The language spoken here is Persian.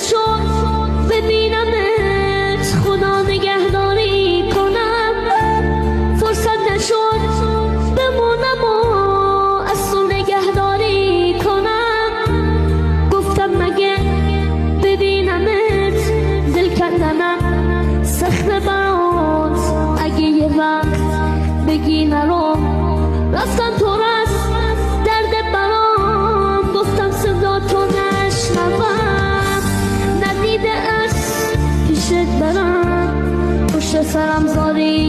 نشد ببینمت، خدا نگهداری کنم. فرصت نشد بمونم و از تو نگهداری کنم. گفتم مگه ببینمت دل کندنم سخت برات، اگه یه وقت بگی نرو رفتم تو رست درد برام. گفتم صدا تو نشنوم، ندیده از پیشت برم، پشت سرم زاری